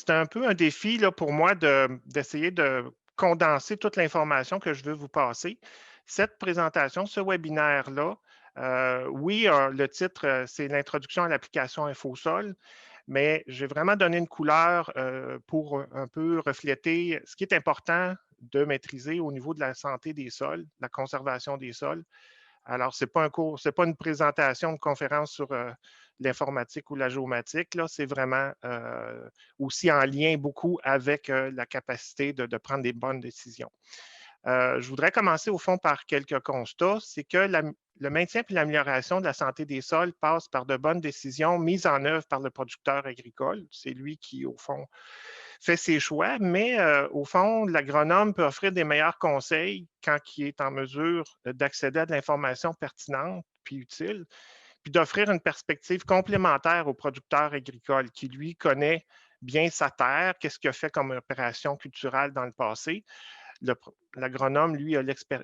c'est un peu un défi là, pour moi d'essayer de condenser toute l'information que je veux vous passer. Cette présentation, ce webinaire-là, oui, le titre, c'est l'introduction à l'application InfoSol, mais j'ai vraiment donné une couleur pour un peu refléter ce qui est important de maîtriser au niveau de la santé des sols, la conservation des sols. Alors, ce n'est pas un cours, ce n'est pas une présentation, une conférence sur l'informatique ou la géomatique. Là, c'est vraiment aussi en lien beaucoup avec la capacité de prendre des bonnes décisions. Je voudrais commencer au fond par quelques constats. C'est que le maintien et l'amélioration de la santé des sols passe par de bonnes décisions mises en œuvre par le producteur agricole. C'est lui qui, au fond, fait ses choix, mais au fond, l'agronome peut offrir des meilleurs conseils quand il est en mesure d'accéder à de l'information pertinente puis utile, puis d'offrir une perspective complémentaire au producteur agricole qui, lui, connaît bien sa terre, qu'est-ce qu'il a fait comme opération culturelle dans le passé. L'agronome, lui,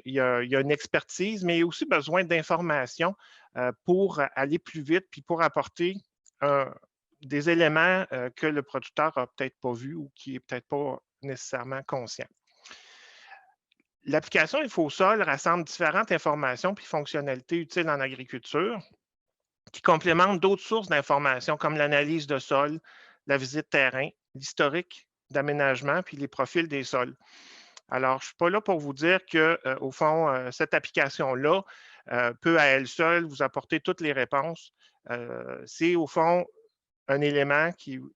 il a une expertise, mais il a aussi besoin d'informations pour aller plus vite puis pour apporter des éléments que le producteur n'a peut-être pas vus ou qui n'est peut-être pas nécessairement conscient. L'application InfoSol rassemble différentes informations puis fonctionnalités utiles en agriculture qui complémentent d'autres sources d'informations comme l'analyse de sol, la visite terrain, l'historique d'aménagement puis les profils des sols. Alors, je ne suis pas là pour vous dire que, au fond, cette application-là peut à elle seule vous apporter toutes les réponses. C'est au fond un élément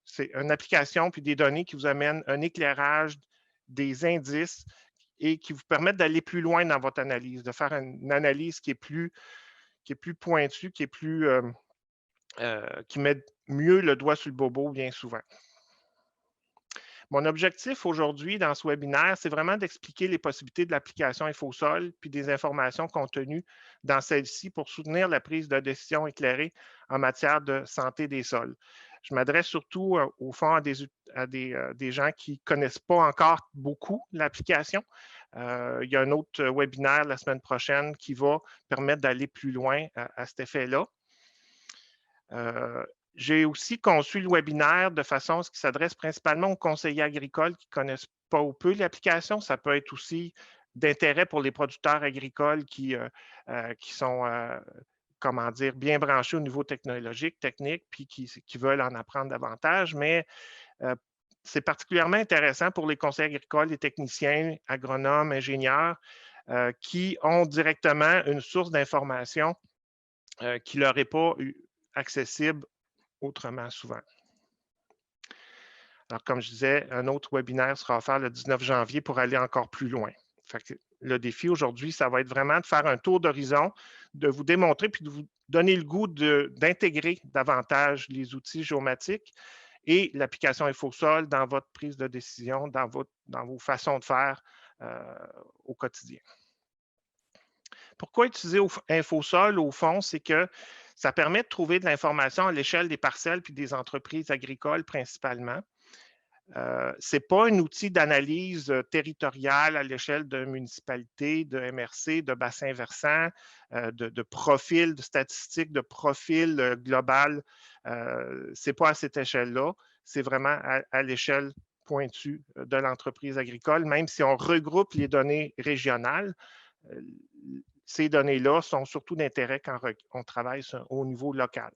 c'est une application puis des données qui vous amènent un éclairage, des indices et qui vous permettent d'aller plus loin dans votre analyse, de faire une analyse qui est plus pointue, qui met mieux le doigt sur le bobo bien souvent. Mon objectif aujourd'hui dans ce webinaire, c'est vraiment d'expliquer les possibilités de l'application InfoSol puis des informations contenues dans celle-ci pour soutenir la prise de décision éclairée en matière de santé des sols. Je m'adresse surtout au fond des gens qui ne connaissent pas encore beaucoup l'application. Il y a un autre webinaire la semaine prochaine qui va permettre d'aller plus loin à cet effet-là. J'ai aussi conçu le webinaire de façon à ce qu'il s'adresse principalement aux conseillers agricoles qui ne connaissent pas ou peu l'application. Ça peut être aussi d'intérêt pour les producteurs agricoles qui sont, comment dire, bien branchés au niveau technologique, technique, puis qui veulent en apprendre davantage. Mais c'est particulièrement intéressant pour les conseillers agricoles, les techniciens, agronomes, ingénieurs qui ont directement une source d'information qui ne leur est pas accessible autrement souvent. Alors, comme je disais, un autre webinaire sera offert le 19 janvier pour aller encore plus loin. Fait que le défi aujourd'hui, ça va être vraiment de faire un tour d'horizon, de vous démontrer puis de vous donner le goût d'intégrer davantage les outils géomatiques et l'application InfoSol dans votre prise de décision, dans vos façons de faire au quotidien. Pourquoi utiliser InfoSol, au fond, c'est que ça permet de trouver de l'information à l'échelle des parcelles puis des entreprises agricoles principalement. Ce n'est pas un outil d'analyse territoriale à l'échelle de municipalité, de MRC, de bassin versant, de profil, de statistiques, de profil global. Ce n'est pas à cette échelle-là. C'est vraiment à l'échelle pointue de l'entreprise agricole, même si on regroupe les données régionales. Ces données-là sont surtout d'intérêt quand on travaille au niveau local.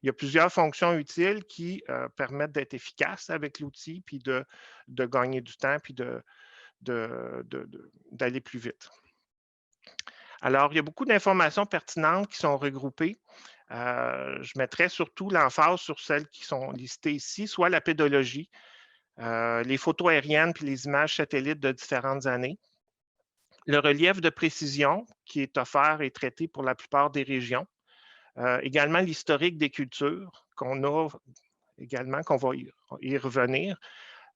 Il y a plusieurs fonctions utiles qui permettent d'être efficaces avec l'outil, puis de gagner du temps, puis d'aller plus vite. Alors, il y a beaucoup d'informations pertinentes qui sont regroupées. Je mettrai surtout l'emphase sur celles qui sont listées ici, soit la pédologie, les photos aériennes puis les images satellites de différentes années, le relief de précision qui est offert et traité pour la plupart des régions, également l'historique des cultures qu'on a également, qu'on va y revenir.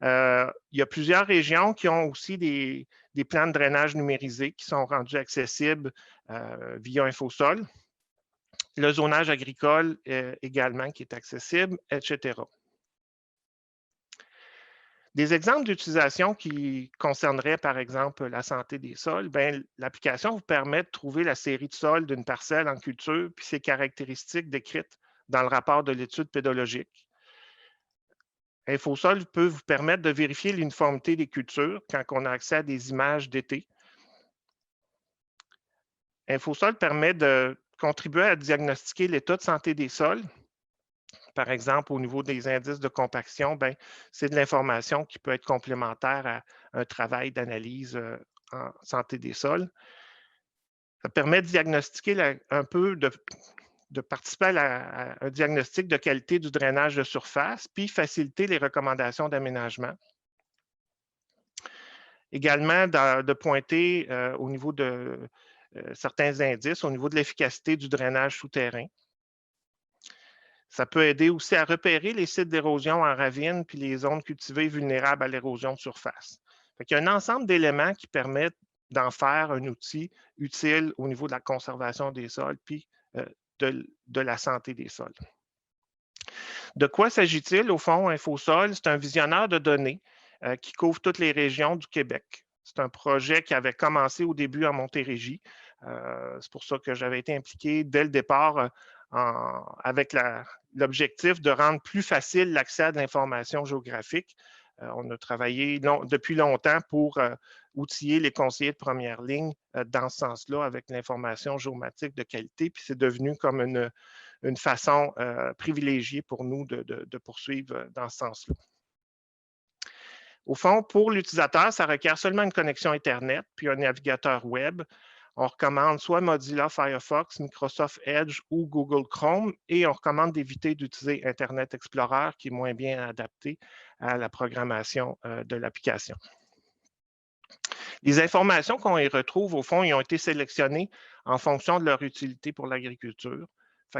Il y a plusieurs régions qui ont aussi des plans de drainage numérisés qui sont rendus accessibles via InfoSol. Le zonage agricole également qui est accessible, etc. Des exemples d'utilisation qui concerneraient, par exemple, la santé des sols, l'application vous permet de trouver la série de sols d'une parcelle en culture puis ses caractéristiques décrites dans le rapport de l'étude pédologique. InfoSol peut vous permettre de vérifier l'uniformité des cultures quand on a accès à des images d'été. InfoSol permet de contribuer à diagnostiquer l'état de santé des sols. Par exemple, au niveau des indices de compaction, c'est de l'information qui peut être complémentaire à un travail d'analyse en santé des sols. Ça permet de diagnostiquer un peu, de participer à un diagnostic de qualité du drainage de surface, puis faciliter les recommandations d'aménagement. Également, de pointer au niveau de certains indices, au niveau de l'efficacité du drainage souterrain. Ça peut aider aussi à repérer les sites d'érosion en ravine puis les zones cultivées vulnérables à l'érosion de surface. Il y a un ensemble d'éléments qui permettent d'en faire un outil utile au niveau de la conservation des sols puis de la santé des sols. De quoi s'agit-il au fond, InfoSol? C'est un visionneur de données qui couvre toutes les régions du Québec. C'est un projet qui avait commencé au début en Montérégie. C'est pour ça que j'avais été impliqué dès le départ avec l'objectif de rendre plus facile l'accès à de l'information géographique. On a travaillé depuis longtemps pour outiller les conseillers de première ligne dans ce sens-là avec l'information géomatique de qualité, puis c'est devenu comme une façon privilégiée pour nous de poursuivre dans ce sens-là. Au fond, pour l'utilisateur, ça requiert seulement une connexion Internet puis un navigateur web. On recommande soit Mozilla Firefox, Microsoft Edge ou Google Chrome et on recommande d'éviter d'utiliser Internet Explorer qui est moins bien adapté à la programmation de l'application. Les informations qu'on y retrouve, au fond, ils ont été sélectionnées en fonction de leur utilité pour l'agriculture.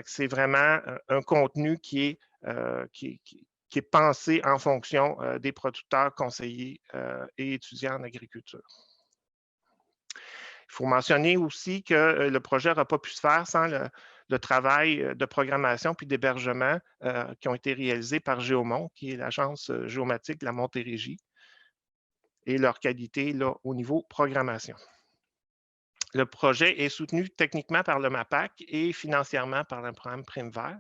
C'est vraiment un contenu qui est pensé en fonction des producteurs, conseillers et étudiants en agriculture. Il faut mentionner aussi que le projet n'aurait pas pu se faire sans le travail de programmation puis d'hébergement qui ont été réalisés par Géomont, qui est l'agence géomatique de la Montérégie, et leur qualité là, au niveau programmation. Le projet est soutenu techniquement par le MAPAC et financièrement par le programme Prime Vert.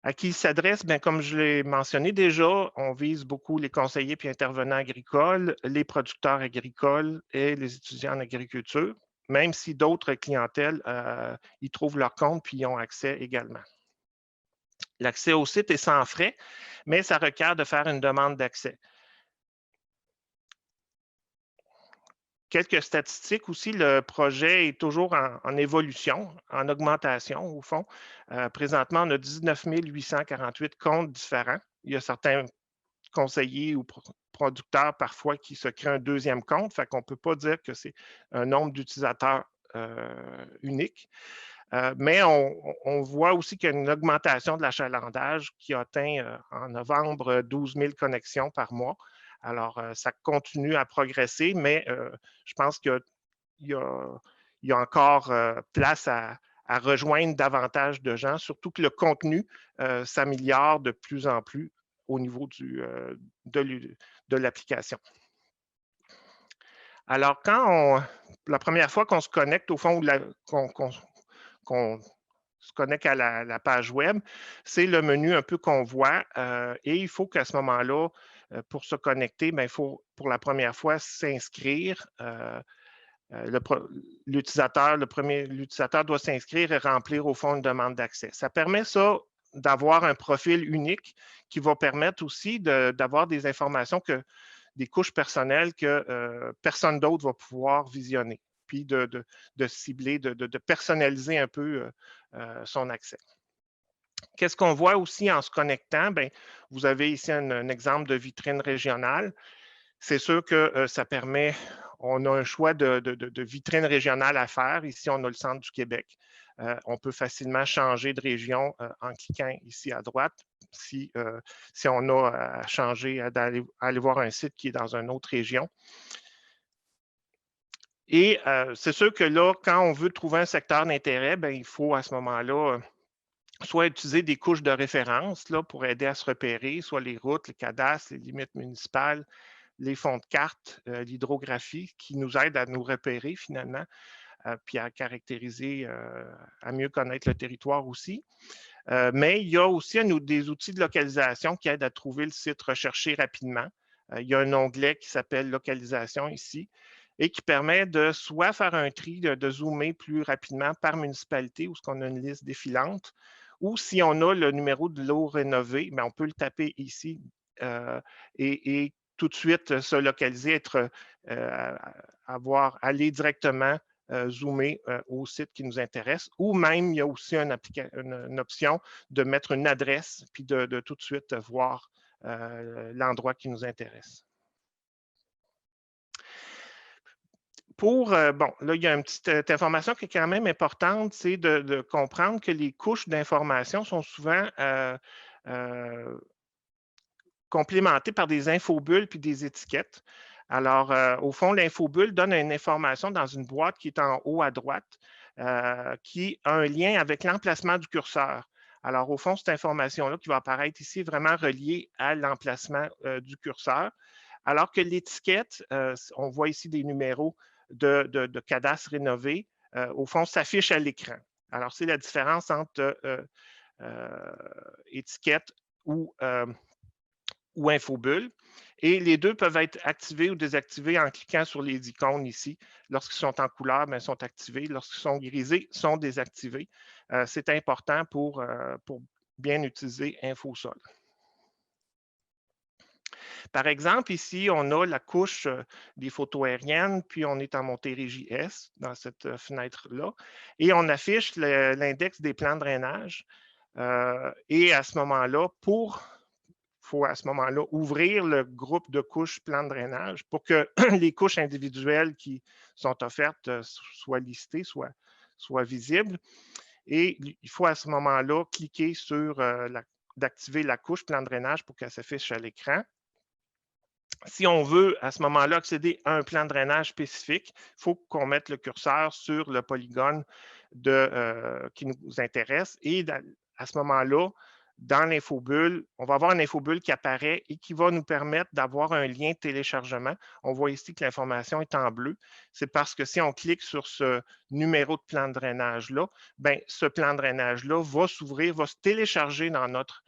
À qui il s'adresse? Comme je l'ai mentionné déjà, on vise beaucoup les conseillers puis intervenants agricoles, les producteurs agricoles et les étudiants en agriculture, même si d'autres clientèles y trouvent leur compte puis y ont accès également. L'accès au site est sans frais, mais ça requiert de faire une demande d'accès. Quelques statistiques aussi, le projet est toujours en évolution, en augmentation au fond. Présentement, on a 19 848 comptes différents. Il y a certains conseillers ou producteurs parfois qui se créent un deuxième compte, fait qu'on ne peut pas dire que c'est un nombre d'utilisateurs unique. Mais on voit aussi qu'il y a une augmentation de l'achalandage qui a atteint en novembre 12 000 connexions par mois. Alors, ça continue à progresser, mais je pense qu'il y a encore place à rejoindre davantage de gens, surtout que le contenu s'améliore de plus en plus au niveau de l'application. Alors, la première fois qu'on se connecte, au fond, qu'on se connecte à la page web, c'est le menu un peu qu'on voit et il faut qu'à ce moment-là, pour se connecter, il faut pour la première fois s'inscrire. L'utilisateur doit s'inscrire et remplir au fond une demande d'accès. Ça permet ça d'avoir un profil unique qui va permettre aussi d'avoir des informations, des couches personnelles que personne d'autre va pouvoir visionner, puis de cibler, de personnaliser un peu son accès. Qu'est-ce qu'on voit aussi en se connectant? Vous avez ici un exemple de vitrine régionale. C'est sûr que ça permet, on a un choix de vitrine régionale à faire. Ici, on a le centre du Québec. On peut facilement changer de région en cliquant ici à droite si on a à changer, aller voir un site qui est dans une autre région. Et c'est sûr que là, quand on veut trouver un secteur d'intérêt, il faut à ce moment-là soit utiliser des couches de référence là, pour aider à se repérer, soit les routes, les cadastres, les limites municipales, les fonds de cartes, l'hydrographie, qui nous aident à nous repérer finalement, puis à caractériser, à mieux connaître le territoire aussi. Mais il y a aussi des outils de localisation qui aident à trouver le site recherché rapidement. Il y a un onglet qui s'appelle Localisation ici et qui permet de soit faire un tri, de zoomer plus rapidement par municipalité où on a une liste défilante, ou si on a le numéro de l'eau rénové, on peut le taper ici et tout de suite se localiser, aller directement zoomer au site qui nous intéresse, ou même il y a aussi une option de mettre une adresse puis de tout de suite voir l'endroit qui nous intéresse. Bon, là, il y a une petite information qui est quand même importante, c'est de comprendre que les couches d'information sont souvent complémentées par des infobulles puis des étiquettes. Alors, au fond, l'infobulle donne une information dans une boîte qui est en haut à droite, qui a un lien avec l'emplacement du curseur. Alors, au fond, cette information-là qui va apparaître ici est vraiment reliée à l'emplacement du curseur. Alors que l'étiquette, on voit ici des numéros de cadastre rénové, au fond, s'affiche à l'écran. Alors, c'est la différence entre étiquette ou infobulle. Et les deux peuvent être activés ou désactivés en cliquant sur les icônes ici. Lorsqu'ils sont en couleur, ils sont activés. Lorsqu'ils sont grisés, ils sont désactivés. C'est important pour bien utiliser InfoSol. Par exemple, ici, on a la couche des photos aériennes, puis on est en Montérégie S dans cette fenêtre-là, et on affiche l'index des plans de drainage. Et à ce moment-là, il faut à ce moment-là ouvrir le groupe de couches plan de drainage pour que les couches individuelles qui sont offertes soient listées, soient visibles. Et il faut à ce moment-là cliquer sur d'activer la couche plan de drainage pour qu'elle s'affiche à l'écran. Si on veut à ce moment-là accéder à un plan de drainage spécifique, il faut qu'on mette le curseur sur le polygone qui nous intéresse. Et à ce moment-là, dans l'infobulle, on va avoir une infobulle qui apparaît et qui va nous permettre d'avoir un lien de téléchargement. On voit ici que l'information est en bleu. C'est parce que si on clique sur ce numéro de plan de drainage-là, ce plan de drainage-là va s'ouvrir, va se télécharger dans notre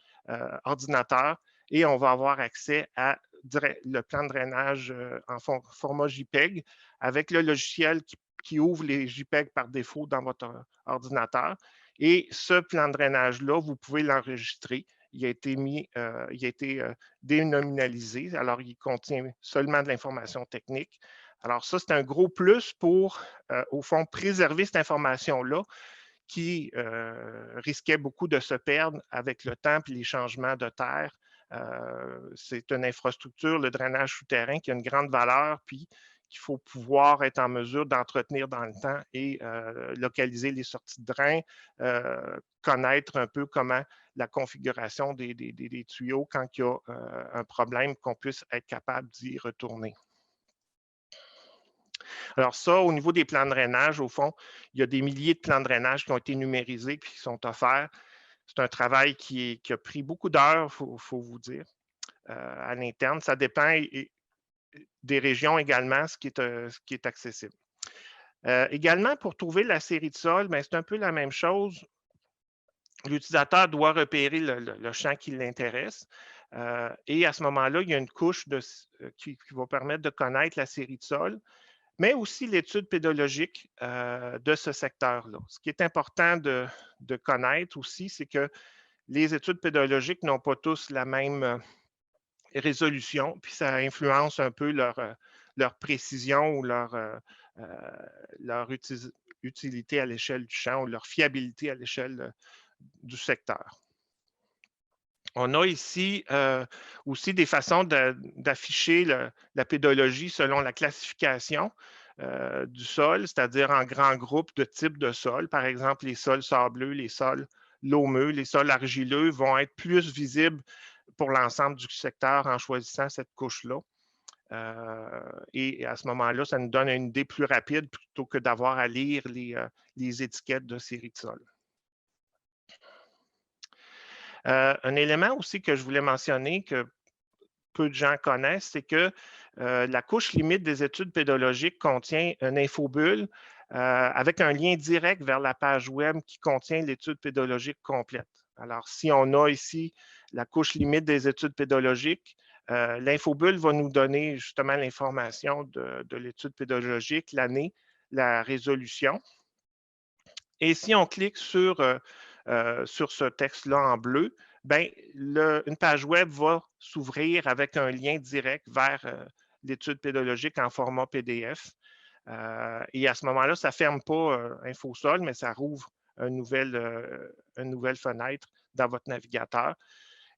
ordinateur et on va avoir accès à le plan de drainage en format JPEG avec le logiciel qui ouvre les JPEG par défaut dans votre ordinateur. Et ce plan de drainage-là, vous pouvez l'enregistrer. Il a été dénominalisé, alors il contient seulement de l'information technique. Alors ça, c'est un gros plus pour, au fond, préserver cette information-là qui risquait beaucoup de se perdre avec le temps et les changements de terre. C'est une infrastructure, le drainage souterrain, qui a une grande valeur, puis qu'il faut pouvoir être en mesure d'entretenir dans le temps et localiser les sorties de drain, connaître un peu comment la configuration des tuyaux quand il y a un problème, qu'on puisse être capable d'y retourner. Alors ça, au niveau des plans de drainage, au fond, il y a des milliers de plans de drainage qui ont été numérisés et qui sont offerts. C'est un travail qui a pris beaucoup d'heures, il faut vous dire, à l'interne. Ça dépend des régions également, ce qui est accessible. Également, pour trouver la série de sol, c'est un peu la même chose. L'utilisateur doit repérer le champ qui l'intéresse. Et à ce moment-là, il y a une couche qui va permettre de connaître la série de sol, mais aussi l'étude pédologique de ce secteur-là. Ce qui est important de connaître aussi, c'est que les études pédologiques n'ont pas tous la même résolution, puis ça influence un peu leur précision ou leur utilité à l'échelle du champ ou leur fiabilité à l'échelle du secteur. On a ici aussi des façons d'afficher la pédologie selon la classification du sol, c'est-à-dire en grands groupes de types de sols. Par exemple, les sols sableux, les sols laumeux, les sols argileux vont être plus visibles pour l'ensemble du secteur en choisissant cette couche-là. Et à ce moment-là, ça nous donne une idée plus rapide plutôt que d'avoir à lire les étiquettes de série de sol. Un élément aussi que je voulais mentionner que peu de gens connaissent, c'est que la couche limite des études pédologiques contient une infobulle avec un lien direct vers la page web qui contient l'étude pédologique complète. Alors, si on a ici la couche limite des études pédologiques, l'infobulle va nous donner justement l'information de l'étude pédologique, l'année, la résolution. Et si on clique sur ce texte-là en bleu, ben, une page web va s'ouvrir avec un lien direct vers l'étude pédologique en format PDF. Et à ce moment-là, ça ne ferme pas InfoSol, mais ça rouvre une nouvelle fenêtre dans votre navigateur.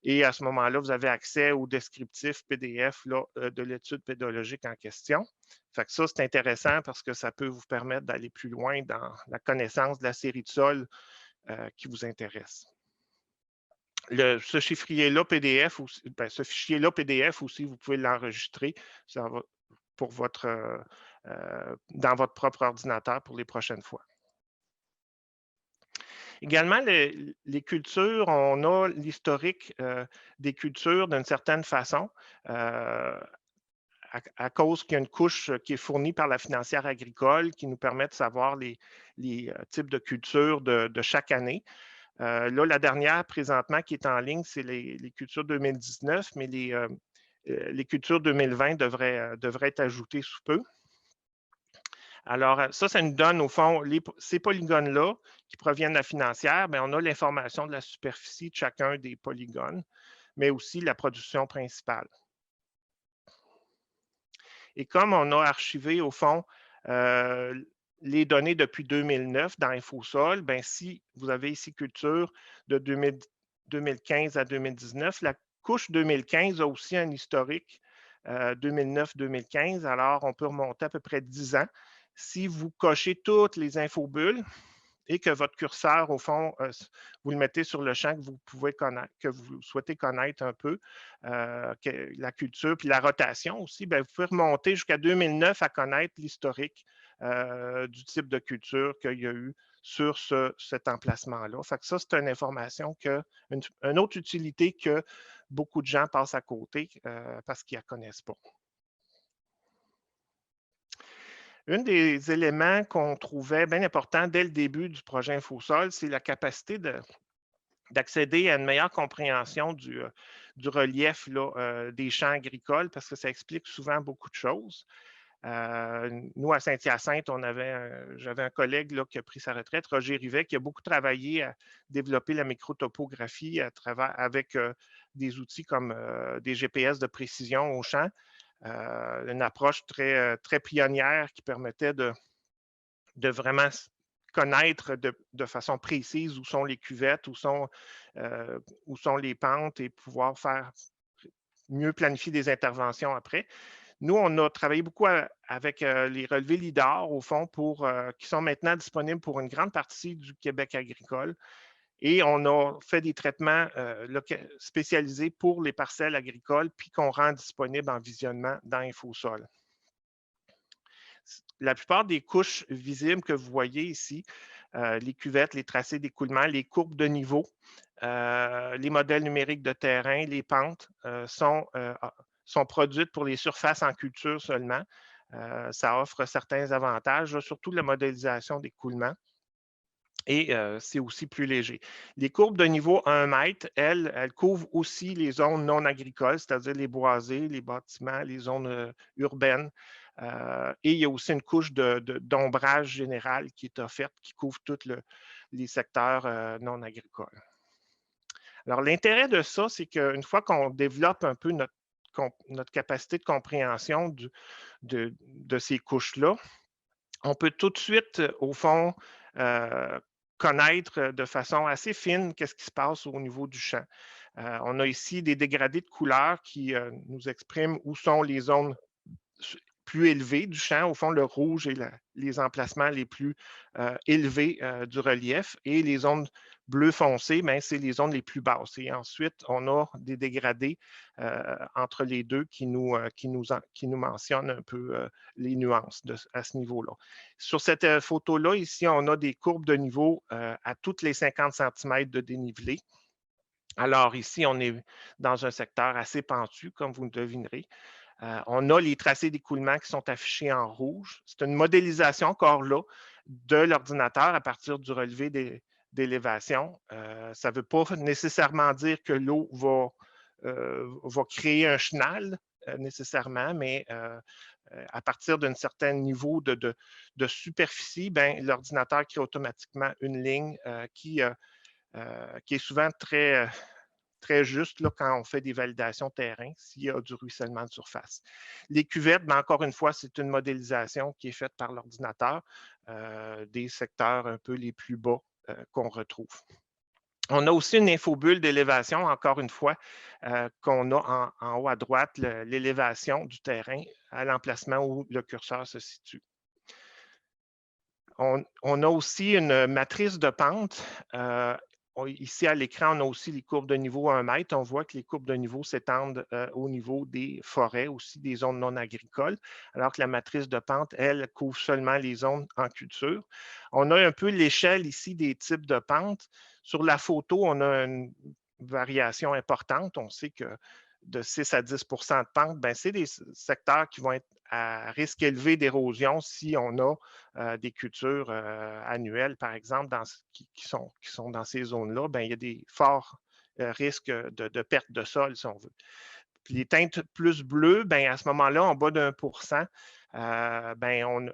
Et à ce moment-là, vous avez accès au descriptif PDF là, de l'étude pédologique en question. Fait que ça, c'est intéressant parce que ça peut vous permettre d'aller plus loin dans la connaissance de la série de sols qui vous intéresse. Ce chiffrier-là PDF, aussi, ce fichier-là PDF aussi, vous pouvez l'enregistrer pour dans votre propre ordinateur pour les prochaines fois. Également, les cultures, on a l'historique des cultures d'une certaine façon, à cause qu'il y a une couche qui est fournie par la financière agricole qui nous permet de savoir les types de cultures de chaque année. Là, la dernière présentement qui est en ligne, c'est les cultures 2019, mais les cultures 2020 devraient être ajoutées sous peu. Alors, ça nous donne, au fond, ces polygones-là qui proviennent de la financière, bien, on a l'information de la superficie de chacun des polygones, mais aussi la production principale. Et comme on a archivé, au fond, les données depuis 2009 dans InfoSol, bien, si vous avez ici culture de 2015 à 2019, la couche 2015 a aussi un historique 2009-2015, alors on peut remonter à peu près 10 ans. Si vous cochez toutes les infobulles et que votre curseur, au fond, vous le mettez sur le champ que vous pouvez connaître, que vous souhaitez connaître un peu, la culture, puis la rotation aussi, bien, vous pouvez remonter jusqu'à 2009 à connaître l'historique du type de culture qu'il y a eu sur cet emplacement-là. Fait que ça, c'est une information une autre utilité que beaucoup de gens passent à côté parce qu'ils ne la connaissent pas. Un des éléments qu'on trouvait bien important dès le début du projet InfoSol, c'est la capacité d'accéder à une meilleure compréhension du relief là, des champs agricoles parce que ça explique souvent beaucoup de choses. Nous, à Saint-Hyacinthe, j'avais un collègue là, qui a pris sa retraite, Roger Rivet, qui a beaucoup travaillé à développer la microtopographie avec des outils comme des GPS de précision au champ. Une approche très pionnière qui permettait de vraiment connaître de façon précise où sont les cuvettes, où sont les pentes et pouvoir mieux planifier des interventions après. Nous, on a travaillé beaucoup avec les relevés LIDAR, au fond, qui sont maintenant disponibles pour une grande partie du Québec agricole. Et on a fait des traitements spécialisés pour les parcelles agricoles, puis qu'on rend disponibles en visionnement dans InfoSol. La plupart des couches visibles que vous voyez ici, les cuvettes, les tracés d'écoulement, les courbes de niveau, les modèles numériques de terrain, les pentes sont produites pour les surfaces en culture seulement. Ça offre certains avantages, surtout la modélisation d'écoulement. Et c'est aussi plus léger. Les courbes de niveau 1 mètre, elles couvrent aussi les zones non agricoles, c'est-à-dire les boisés, les bâtiments, les zones urbaines. Et il y a aussi une couche d'ombrage général qui est offerte, qui couvre tous les secteurs non agricoles. Alors, l'intérêt de ça, c'est qu'une fois qu'on développe un peu notre capacité de compréhension de ces couches-là, on peut tout de suite, au fond, connaître de façon assez fine qu'est-ce qui se passe au niveau du champ. On a ici des dégradés de couleurs qui nous expriment où sont les zones plus élevées du champ. Au fond, le rouge et les emplacements les plus élevés du relief. Et les zones bleu foncé, ben, c'est les zones les plus basses. Et ensuite, on a des dégradés entre les deux qui nous mentionnent un peu les nuances à ce niveau-là. Sur cette photo-là, ici, on a des courbes de niveau à toutes les 50 cm de dénivelé. Alors ici, on est dans un secteur assez pentu, comme vous le devinerez. On a les tracés d'écoulement qui sont affichés en rouge. C'est une modélisation encore là de l'ordinateur à partir du relevé d'élévation. Ça ne veut pas nécessairement dire que l'eau va créer un chenal nécessairement, mais à partir d'un certain niveau de superficie, ben, l'ordinateur crée automatiquement une ligne qui est souvent très juste là, quand on fait des validations terrain, s'il y a du ruissellement de surface. Les cuvettes, ben, encore une fois, c'est une modélisation qui est faite par l'ordinateur des secteurs un peu les plus bas qu'on retrouve. On a aussi une infobulle d'élévation, encore une fois, qu'on a en haut à droite, l'élévation du terrain à l'emplacement où le curseur se situe. On a aussi une matrice de pente. Ici, à l'écran, on a aussi les courbes de niveau à 1 mètre. On voit que les courbes de niveau s'étendent au niveau des forêts, aussi des zones non agricoles, alors que la matrice de pente, elle, couvre seulement les zones en culture. On a un peu l'échelle ici des types de pentes. Sur la photo, on a une variation importante. On sait que de 6 à 10 de pente, ben, c'est des secteurs qui vont être à risque élevé d'érosion si on a des cultures annuelles, par exemple, qui sont dans ces zones-là, ben, il y a des forts risques de perte de sol, si on veut. Puis les teintes plus bleues, ben, à ce moment-là, en bas d'1 ben,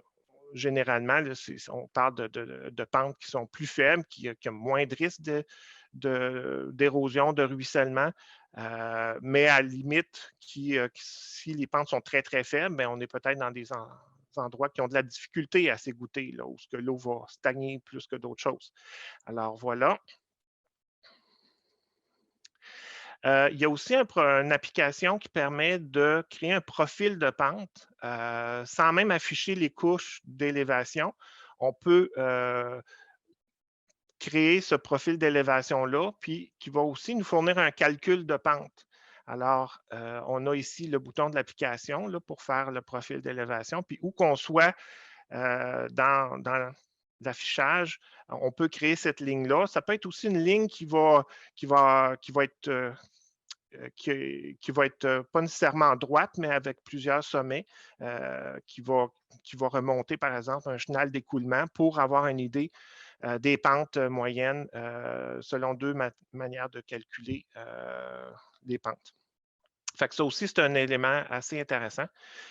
généralement, là, on parle de pentes qui sont plus faibles, qui ont moins de risques d'érosion, de ruissellement. Mais à la limite, si les pentes sont très, très faibles, ben, on est peut-être dans des endroits qui ont de la difficulté à s'égoutter, là, où l'eau va stagner plus que d'autres choses. Alors voilà. Il y a aussi une application qui permet de créer un profil de pente sans même afficher les couches d'élévation. On peut créer ce profil d'élévation-là, puis qui va aussi nous fournir un calcul de pente. Alors, on a ici le bouton de l'application pour faire le profil d'élévation, puis où qu'on soit dans l'affichage, on peut créer cette ligne-là. Ça peut être aussi une ligne qui va être pas nécessairement droite, mais avec plusieurs sommets, qui va remonter, par exemple, un chenal d'écoulement pour avoir une idée des pentes moyennes selon deux manières de calculer les pentes. Fait que ça aussi, c'est un élément assez intéressant.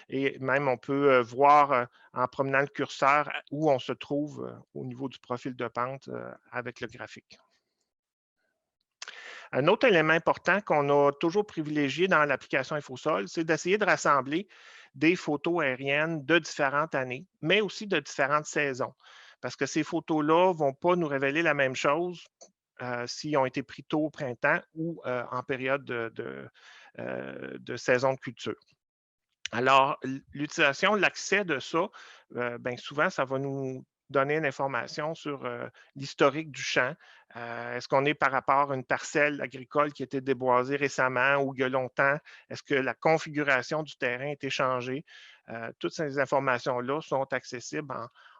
Et même, on peut voir en promenant le curseur où on se trouve au niveau du profil de pente avec le graphique. Un autre élément important qu'on a toujours privilégié dans l'application InfoSol, c'est d'essayer de rassembler des photos aériennes de différentes années, mais aussi de différentes saisons. Parce que ces photos-là ne vont pas nous révéler la même chose s'ils ont été pris tôt au printemps ou en période de saison de culture. Alors, l'utilisation, l'accès de ça, bien souvent, ça va nous donner une information sur l'historique du champ. Est-ce qu'on est par rapport à une parcelle agricole qui a été déboisée récemment ou il y a longtemps? Est-ce que la configuration du terrain a été changée? Toutes ces informations-là sont accessibles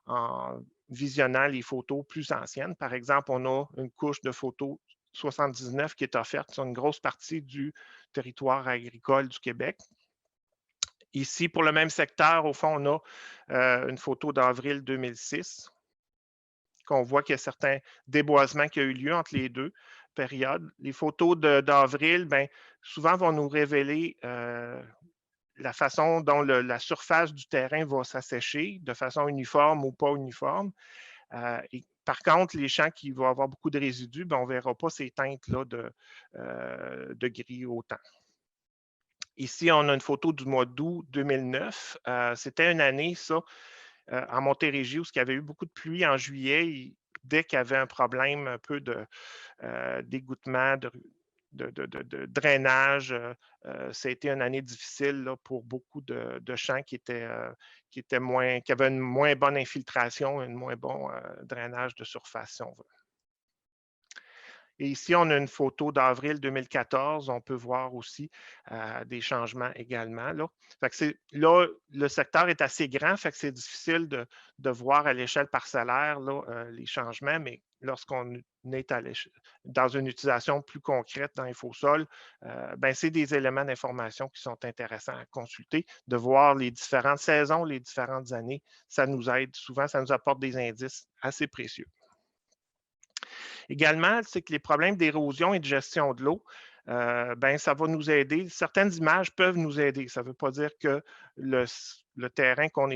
en visionnant les photos plus anciennes. Par exemple, on a une couche de photos 79 qui est offerte sur une grosse partie du territoire agricole du Québec. Ici, pour le même secteur, au fond, on a une photo d'avril 2006, qu'on voit qu'il y a certains déboisements qui ont eu lieu entre les deux périodes. Les photos d'avril, ben, souvent vont nous révéler la façon dont la surface du terrain va s'assécher, de façon uniforme ou pas uniforme. Par contre, les champs qui vont avoir beaucoup de résidus, ben, on ne verra pas ces teintes-là de gris autant. Ici, on a une photo du mois d'août 2009. C'était une année, ça, en Montérégie, où il y avait eu beaucoup de pluie en juillet. Dès qu'il y avait un problème un peu d'égouttement, de drainage, ça a été une année difficile là, pour beaucoup de champs qui avaient une moins bonne infiltration, un moins bon drainage de surface, si on veut. Et ici, on a une photo d'avril 2014. On peut voir aussi des changements également. Là. Fait que là, le secteur est assez grand, fait que c'est difficile de voir à l'échelle parcellaire là, les changements, mais lorsqu'on est dans une utilisation plus concrète dans InfoSol, ben, c'est des éléments d'information qui sont intéressants à consulter, de voir les différentes saisons, les différentes années. Ça nous aide souvent, ça nous apporte des indices assez précieux. Également, c'est que les problèmes d'érosion et de gestion de l'eau, ben, ça va nous aider. Certaines images peuvent nous aider. Ça ne veut pas dire que le terrain qu'on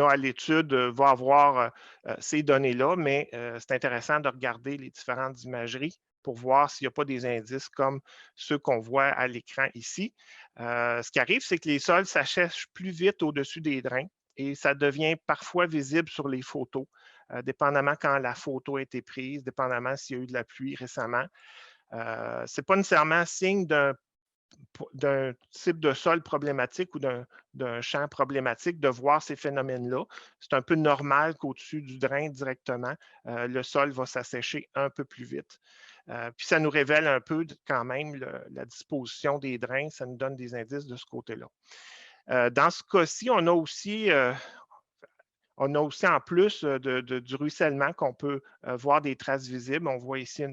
a à l'étude va avoir ces données-là, mais c'est intéressant de regarder les différentes imageries pour voir s'il n'y a pas des indices comme ceux qu'on voit à l'écran ici. Ce qui arrive, c'est que les sols s'assèchent plus vite au-dessus des drains et ça devient parfois visible sur les photos, dépendamment quand la photo a été prise, dépendamment s'il y a eu de la pluie récemment. Ce n'est pas nécessairement signe d'un type de sol problématique ou d'un champ problématique de voir ces phénomènes-là. C'est un peu normal qu'au-dessus du drain directement, le sol va s'assécher un peu plus vite. Puis ça nous révèle un peu quand même la disposition des drains, ça nous donne des indices de ce côté-là. Dans ce cas-ci, on a aussi en plus du ruissellement qu'on peut voir des traces visibles. On voit ici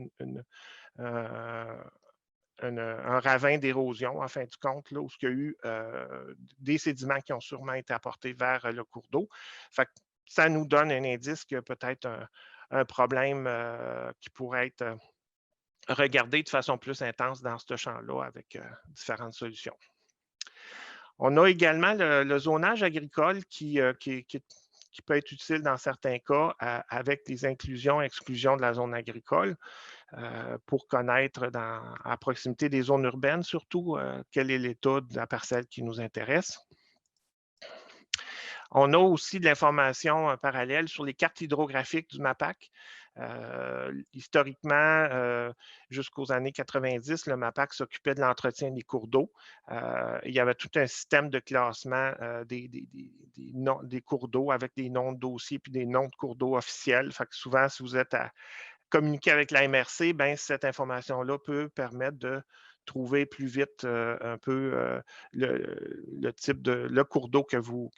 un ravin d'érosion, en fin de compte, là, où il y a eu des sédiments qui ont sûrement été apportés vers le cours d'eau. Ça nous donne un indice qu'il y a peut-être un problème qui pourrait être regardé de façon plus intense dans ce champ-là avec différentes solutions. On a également le zonage agricole qui peut être utile dans certains cas avec des inclusions et exclusions de la zone agricole pour connaître à proximité des zones urbaines, surtout quel est l'état de la parcelle qui nous intéresse. On a aussi de l'information parallèle sur les cartes hydrographiques du MAPAC. Historiquement, jusqu'aux années 90, le MAPAC s'occupait de l'entretien des cours d'eau. Il y avait tout un système de classement des cours d'eau avec des noms de dossiers puis des noms de cours d'eau officiels. Fait que souvent, si vous êtes à communiquer avec la MRC, ben, cette information-là peut permettre de trouver plus vite un peu le type le cours d'eau que vous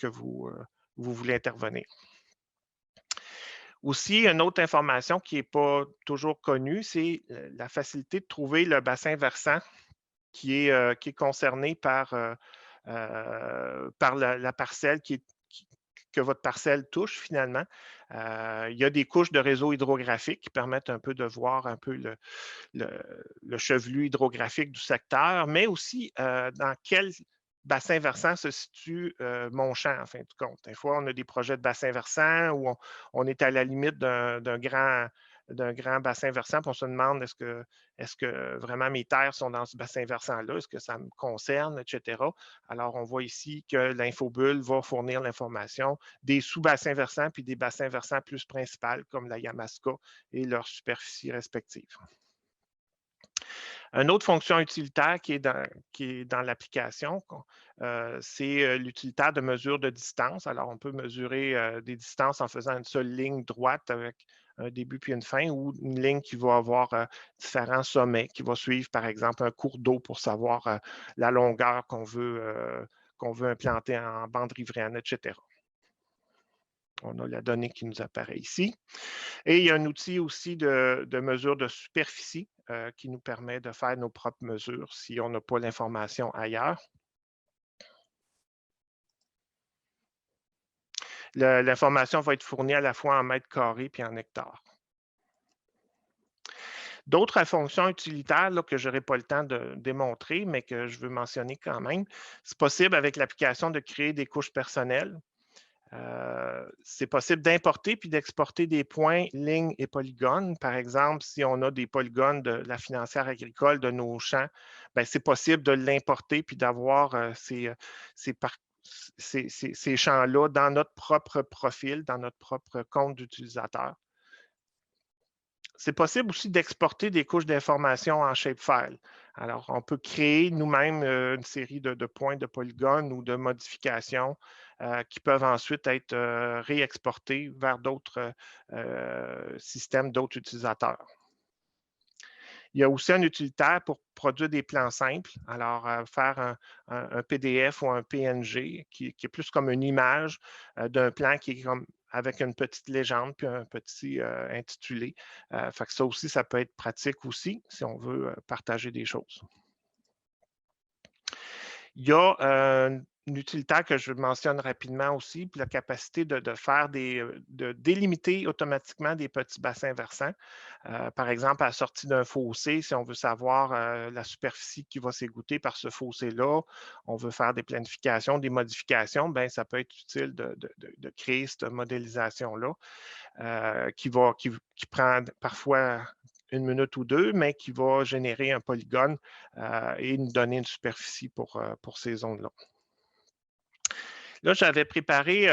voulez intervenir. Aussi, une autre information qui n'est pas toujours connue, c'est la facilité de trouver le bassin versant qui est concerné par la parcelle que votre parcelle touche finalement. Il y a des couches de réseau hydrographique qui permettent un peu de voir un peu le chevelu hydrographique du secteur, mais aussi dans quel bassin versant se situe mon champ, en fin de compte. Des fois, on a des projets de bassin versant où on est à la limite d'un grand bassin versant, puis on se demande est-ce que vraiment mes terres sont dans ce bassin versant-là, est-ce que ça me concerne, etc. Alors, on voit ici que l'infobulle va fournir l'information des sous-bassins versants puis des bassins versants plus principaux comme la Yamaska et leurs superficies respectives. Une autre fonction utilitaire qui est dans l'application, c'est l'utilitaire de mesure de distance. Alors, on peut mesurer des distances en faisant une seule ligne droite avec un début puis une fin ou une ligne qui va avoir différents sommets, qui va suivre, par exemple, un cours d'eau pour savoir la longueur qu'on veut implanter en bande riveraine, etc. On a la donnée qui nous apparaît ici. Et il y a un outil aussi de mesure de superficie qui nous permet de faire nos propres mesures si on n'a pas l'information ailleurs. L'information va être fournie à la fois en mètres carrés et en hectares. D'autres fonctions utilitaires là, que je n'aurai pas le temps de démontrer, mais que je veux mentionner quand même, c'est possible avec l'application de créer des couches personnelles. C'est possible d'importer puis d'exporter des points, lignes et polygones. Par exemple, si on a des polygones de la financière agricole de nos champs, c'est possible de l'importer puis d'avoir ces champs-là dans notre propre profil, dans notre propre compte d'utilisateur. C'est possible aussi d'exporter des couches d'informations en shapefile. Alors, on peut créer nous-mêmes une série de points de polygones ou de modifications qui peuvent ensuite être réexportés vers d'autres systèmes, d'autres utilisateurs. Il y a aussi un utilitaire pour produire des plans simples. Alors, faire un PDF ou un PNG qui est plus comme une image d'un plan qui est comme avec une petite légende puis un petit intitulé. Fait que ça aussi, ça peut être pratique aussi si on veut partager des choses. Il y a utilitaire que je mentionne rapidement aussi, puis la capacité de faire de délimiter automatiquement des petits bassins versants. Par exemple, à la sortie d'un fossé, si on veut savoir la superficie qui va s'égoutter par ce fossé-là, on veut faire des planifications, des modifications, bien, ça peut être utile de créer cette modélisation-là qui prend parfois une minute ou deux, mais qui va générer un polygone et nous donner une superficie pour ces zones-là. Là, j'avais préparé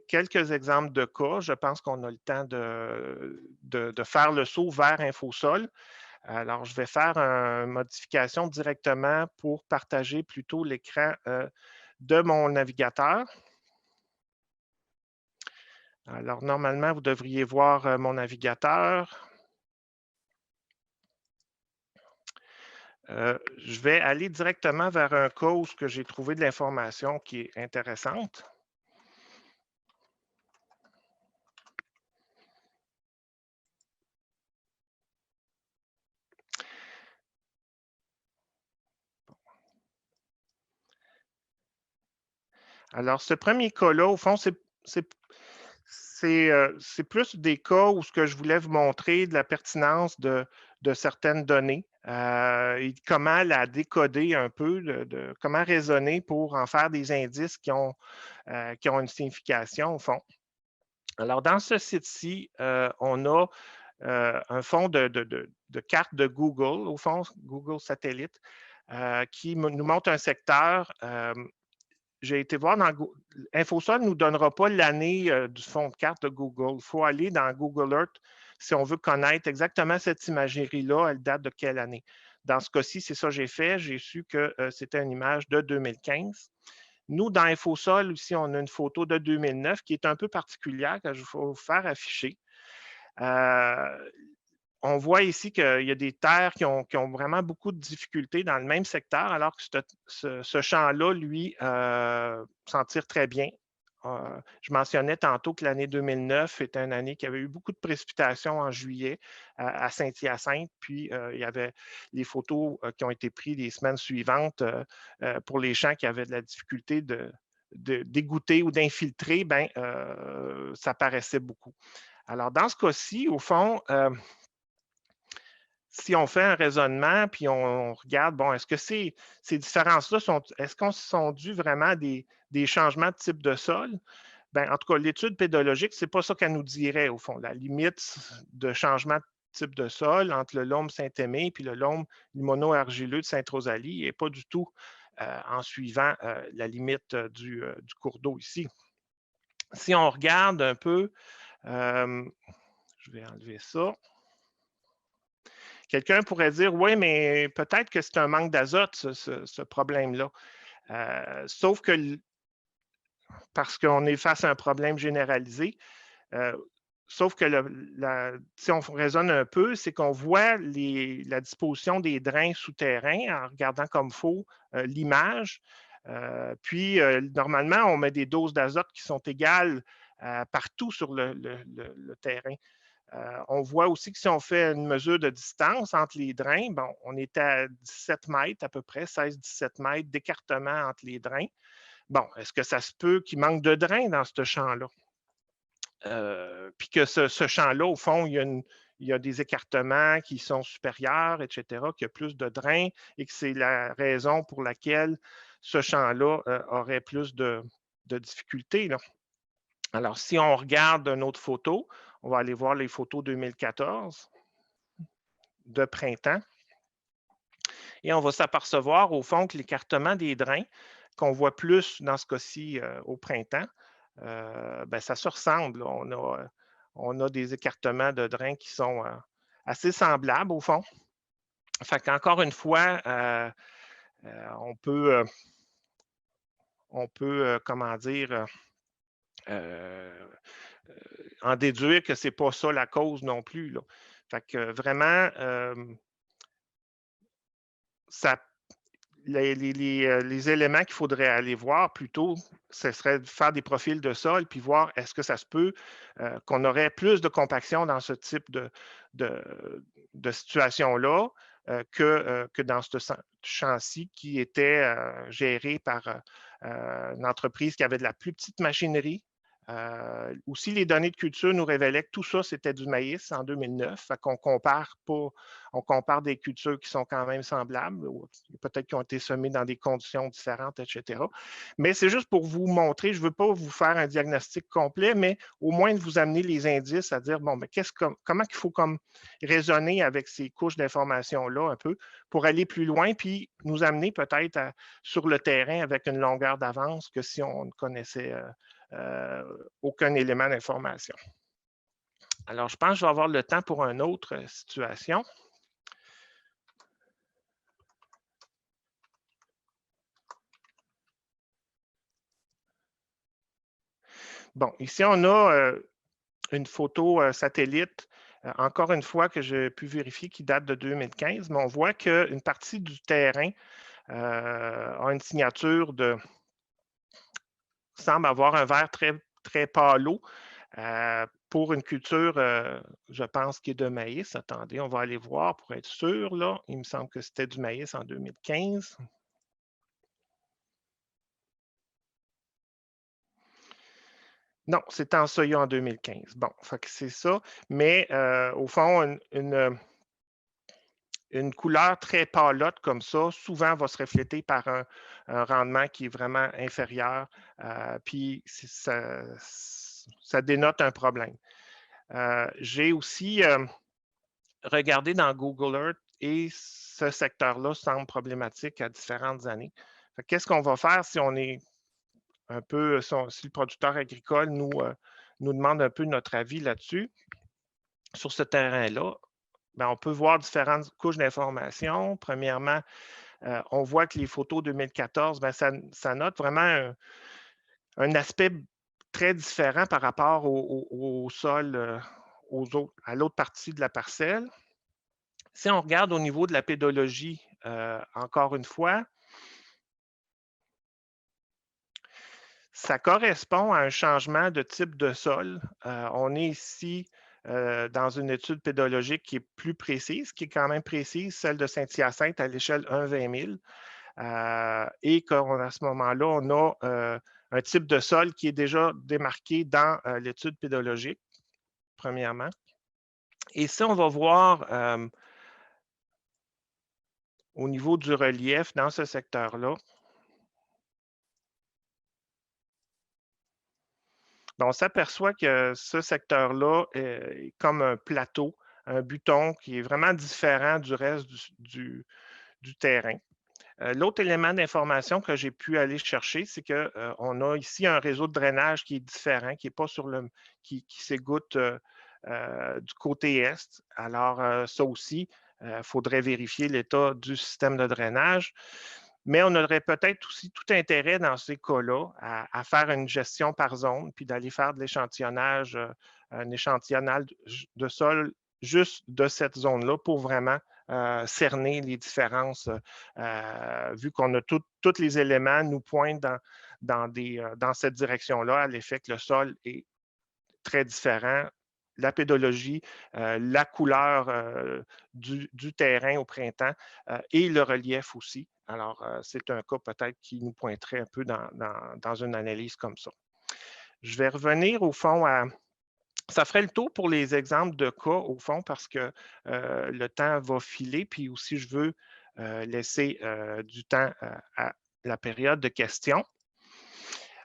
quelques exemples de cas. Je pense qu'on a le temps de faire le saut vers InfoSol. Alors, je vais faire une modification directement pour partager plutôt l'écran de mon navigateur. Alors, normalement, vous devriez voir mon navigateur. Je vais aller directement vers un cas où j'ai trouvé de l'information qui est intéressante. Alors, ce premier cas-là, au fond, c'est plus des cas où ce que je voulais vous montrer de la pertinence de certaines données et comment la décoder un peu, comment raisonner pour en faire des indices qui ont une signification au fond. Alors, dans ce site-ci, on a un fond de carte de Google, au fond, Google Satellite, qui nous montre un secteur. J'ai été voir dans InfoSol ne nous donnera pas l'année du fond de carte de Google. Il faut aller dans Google Earth si on veut connaître exactement cette imagerie-là, elle date de quelle année. Dans ce cas-ci, c'est ça que j'ai fait. J'ai su que c'était une image de 2015. Nous, dans InfoSol, ici, on a une photo de 2009 qui est un peu particulière que je vais vous faire afficher. On voit ici qu'il y a des terres qui ont vraiment beaucoup de difficultés dans le même secteur, alors que ce champ-là, lui, s'en tire très bien. Je mentionnais tantôt que l'année 2009 était une année qui avait eu beaucoup de précipitations en juillet à Saint-Hyacinthe, puis il y avait les photos qui ont été prises les semaines suivantes pour les champs qui avaient de la difficulté d'égoutter ou d'infiltrer, ben, ça paraissait beaucoup. Alors, dans ce cas-ci, au fond, si on fait un raisonnement, puis on regarde, bon, est-ce que ces différences-là est-ce qu'on sont dues vraiment à des changements de type de sol? Bien, en tout cas, l'étude pédologique, ce n'est pas ça qu'elle nous dirait, au fond. La limite de changement de type de sol entre le Lôme Saint-Aimé et le Lôme limono-argileux de Sainte-Rosalie n'est pas du tout en suivant la limite du cours d'eau ici. Si on regarde un peu, je vais enlever ça. Quelqu'un pourrait dire, oui, mais peut-être que c'est un manque d'azote, ce problème-là. Sauf que, parce qu'on est face à un problème généralisé, sauf que si on raisonne un peu, c'est qu'on voit la disposition des drains souterrains en regardant comme faux l'image. Puis, normalement, on met des doses d'azote qui sont égales partout sur le terrain. On voit aussi que si on fait une mesure de distance entre les drains, bon, on est à 17 mètres à peu près, 16-17 mètres d'écartement entre les drains. Bon, est-ce que ça se peut qu'il manque de drains dans ce champ-là? Puis que ce champ-là, au fond, il y a des écartements qui sont supérieurs, etc., qu'il y a plus de drains et que c'est la raison pour laquelle ce champ-là aurait plus de difficultés, là. Alors, si on regarde une autre photo, on va aller voir les photos 2014 de printemps. Et on va s'apercevoir, au fond, que l'écartement des drains, qu'on voit plus dans ce cas-ci au printemps, ben, ça se ressemble. On a des écartements de drains qui sont assez semblables, au fond. Fait qu'encore une fois, on peut comment dire, en déduire que ce n'est pas ça la cause non plus, là. Fait que vraiment, ça, les éléments qu'il faudrait aller voir plutôt, ce serait de faire des profils de sol puis voir est-ce que ça se peut qu'on aurait plus de compaction dans ce type de situation-là. que dans ce champ-ci qui était géré par une entreprise qui avait de la plus petite machinerie. Aussi, les données de culture nous révélaient que tout ça, c'était du maïs en 2009. Fait qu'on compare pas, on compare des cultures qui sont quand même semblables, ou peut-être qui ont été semées dans des conditions différentes, etc. Mais c'est juste pour vous montrer, je ne veux pas vous faire un diagnostic complet, mais au moins de vous amener les indices à dire, bon, mais comment il faut comme raisonner avec ces couches d'informations-là un peu pour aller plus loin, puis nous amener peut-être sur le terrain avec une longueur d'avance que si on ne connaissait aucun élément d'information. Alors, je pense que je vais avoir le temps pour une autre situation. Bon, ici, on a une photo satellite, encore une fois, que j'ai pu vérifier qui date de 2015, mais on voit qu'une partie du terrain a une signature semble avoir un vert très, très pâle pour une culture, je pense, qui est de maïs. Attendez, on va aller voir pour être sûr. Là. Il me semble que c'était du maïs en 2015. Non, c'était en soya en 2015. Bon, c'est ça. Mais au fond, une couleur très pâlotte comme ça, souvent va se refléter par un rendement qui est vraiment inférieur. Puis ça dénote un problème. J'ai aussi regardé dans Google Earth et ce secteur-là semble problématique à différentes années. Qu'est-ce qu'on va faire si on est un peu, si le producteur agricole nous demande un peu notre avis là-dessus, sur ce terrain-là? Bien, on peut voir différentes couches d'informations. Premièrement, on voit que les photos 2014, bien, ça note vraiment un aspect très différent par rapport au sol, à l'autre partie de la parcelle. Si on regarde au niveau de la pédologie, encore une fois, ça correspond à un changement de type de sol. On est ici dans une étude pédologique qui est plus précise, qui est quand même précise, celle de Saint-Hyacinthe à l'échelle 1/20 000. Et qu'à ce moment-là, on a un type de sol qui est déjà démarqué dans l'étude pédologique, premièrement. Et si on va voir au niveau du relief dans ce secteur-là, on s'aperçoit que ce secteur-là est comme un plateau, un buton qui est vraiment différent du reste du terrain. L'autre élément d'information que j'ai pu aller chercher, c'est qu'on a ici un réseau de drainage qui est différent, qui n'est pas sur le qui s'égoutte du côté est. Alors, ça aussi, il faudrait vérifier l'état du système de drainage. Mais on aurait peut-être aussi tout intérêt dans ces cas-là à faire une gestion par zone, puis d'aller faire de l'échantillonnage, un échantillonnage de sol juste de cette zone-là pour vraiment cerner les différences, vu qu'on a tous les éléments nous pointent dans cette direction-là, à l'effet que le sol est très différent. La pédologie, la couleur du terrain au printemps et le relief aussi. Alors, c'est un cas peut-être qui nous pointerait un peu dans une analyse comme ça. Je vais revenir au fond à. Ça ferait le tour pour les exemples de cas, au fond, parce que le temps va filer, puis aussi je veux laisser du temps à la période de questions.